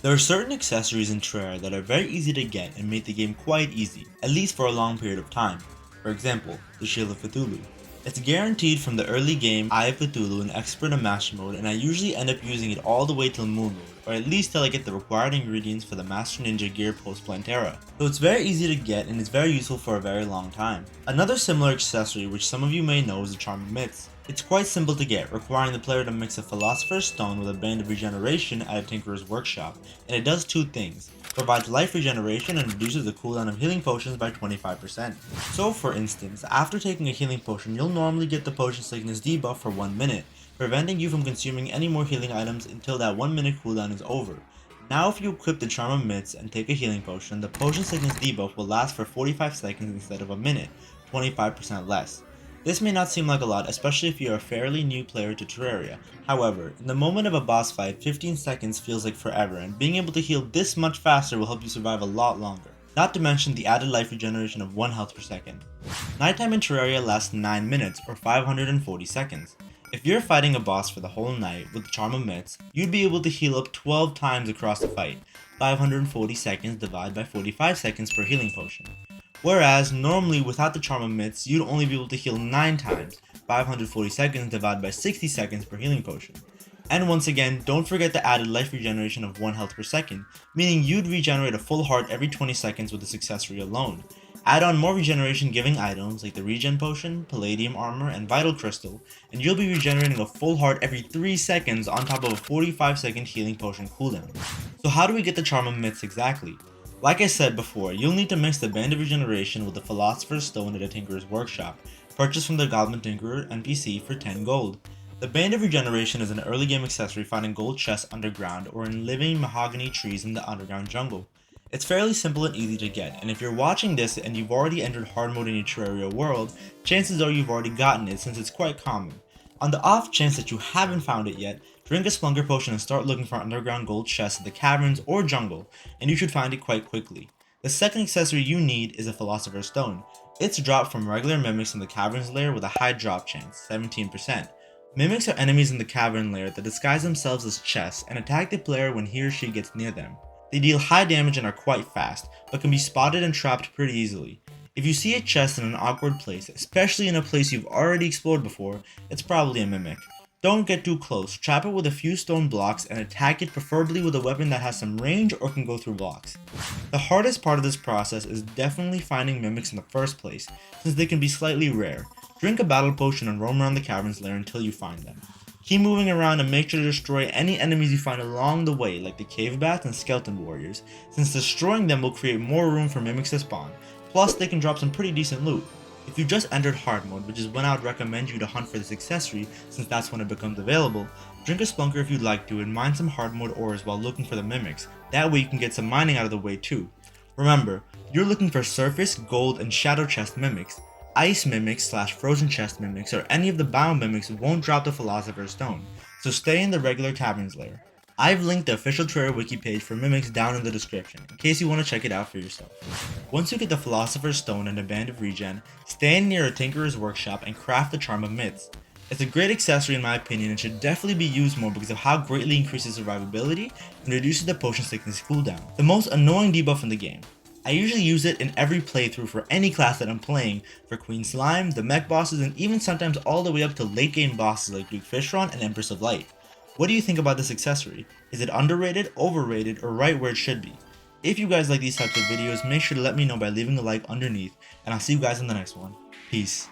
There are certain accessories in Terraria that are very easy to get and make the game quite easy, at least for a long period of time. For example, the Shield of Cthulhu. It's guaranteed from the early game Eye of Cthulhu in Expert and Master mode, and I usually end up using it all the way till Moon mode, or at least till I get the required ingredients for the Master Ninja gear post Plantera. So it's very easy to get and it's very useful for a very long time. Another similar accessory which some of you may know is the Charm of Myths. It's quite simple to get, requiring the player to mix a Philosopher's Stone with a Band of Regeneration at a Tinkerer's Workshop, and it does two things. Provides life regeneration and reduces the cooldown of healing potions by 25%. So for instance, after taking a healing potion, you'll normally get the potion sickness debuff for 1 minute, preventing you from consuming any more healing items until that 1 minute cooldown is over. Now if you equip the Charm of Myths and take a healing potion, the potion sickness debuff will last for 45 seconds instead of a minute, 25% less. This may not seem like a lot, especially if you're a fairly new player to Terraria. However, in the moment of a boss fight, 15 seconds feels like forever, and being able to heal this much faster will help you survive a lot longer. Not to mention the added life regeneration of 1 health per second. Nighttime in Terraria lasts 9 minutes, or 540 seconds. If you're fighting a boss for the whole night with the Charm of Myths, you'd be able to heal up 12 times across the fight, 540 seconds divided by 45 seconds per healing potion. Whereas, normally without the Charm of Myths, you'd only be able to heal 9 times, 540 seconds divided by 60 seconds per healing potion. And once again, don't forget the added life regeneration of 1 health per second, meaning you'd regenerate a full heart every 20 seconds with this accessory alone. Add on more regeneration giving items like the regen potion, palladium armor, and vital crystal, and you'll be regenerating a full heart every 3 seconds on top of a 45-second healing potion cooldown. So how do we get the Charm of Myths exactly? Like I said before, you'll need to mix the Band of Regeneration with the Philosopher's Stone at a Tinkerer's Workshop, purchased from the Goblin Tinkerer NPC for 10 gold. The Band of Regeneration is an early game accessory found in gold chests underground or in living mahogany trees in the underground jungle. It's fairly simple and easy to get, and if you're watching this and you've already entered hard mode in your Terraria world, chances are you've already gotten it since it's quite common. On the off chance that you haven't found it yet, drink a Splunker potion and start looking for underground gold chests in the caverns or jungle, and you should find it quite quickly. The second accessory you need is a Philosopher's Stone. It's dropped from regular mimics in the caverns layer with a high drop chance, 17%. Mimics are enemies in the cavern layer that disguise themselves as chests and attack the player when he or she gets near them. They deal high damage and are quite fast, but can be spotted and trapped pretty easily. If you see a chest in an awkward place, especially in a place you've already explored before, it's probably a mimic. Don't get too close, trap it with a few stone blocks and attack it preferably with a weapon that has some range or can go through blocks. The hardest part of this process is definitely finding mimics in the first place, since they can be slightly rare. Drink a battle potion and roam around the caverns lair until you find them. Keep moving around and make sure to destroy any enemies you find along the way, like the cave bats and skeleton warriors, since destroying them will create more room for mimics to spawn, plus they can drop some pretty decent loot. If you just entered hard mode, which is when I would recommend you to hunt for this accessory since that's when it becomes available, drink a Splunker if you'd like to and mine some hard mode ores while looking for the mimics, that way you can get some mining out of the way too. Remember, you're looking for surface, gold, and shadow chest mimics. Ice mimics / frozen chest mimics or any of the biome mimics won't drop the Philosopher's Stone, so stay in the regular caverns layer. I've linked the official Terraria wiki page for mimics down in the description, in case you want to check it out for yourself. Once you get the Philosopher's Stone and a Band of Regen, stand near a Tinkerer's Workshop and craft the Charm of Myths. It's a great accessory in my opinion and should definitely be used more because of how greatly increases survivability and reduces the potion sickness cooldown, the most annoying debuff in the game. I usually use it in every playthrough for any class that I'm playing, for Queen Slime, the mech bosses, and even sometimes all the way up to late game bosses like Greek Fishron and Empress of Light. What do you think about this accessory? Is it underrated, overrated, or right where it should be? If you guys like these types of videos, make sure to let me know by leaving a like underneath, and I'll see you guys in the next one. Peace.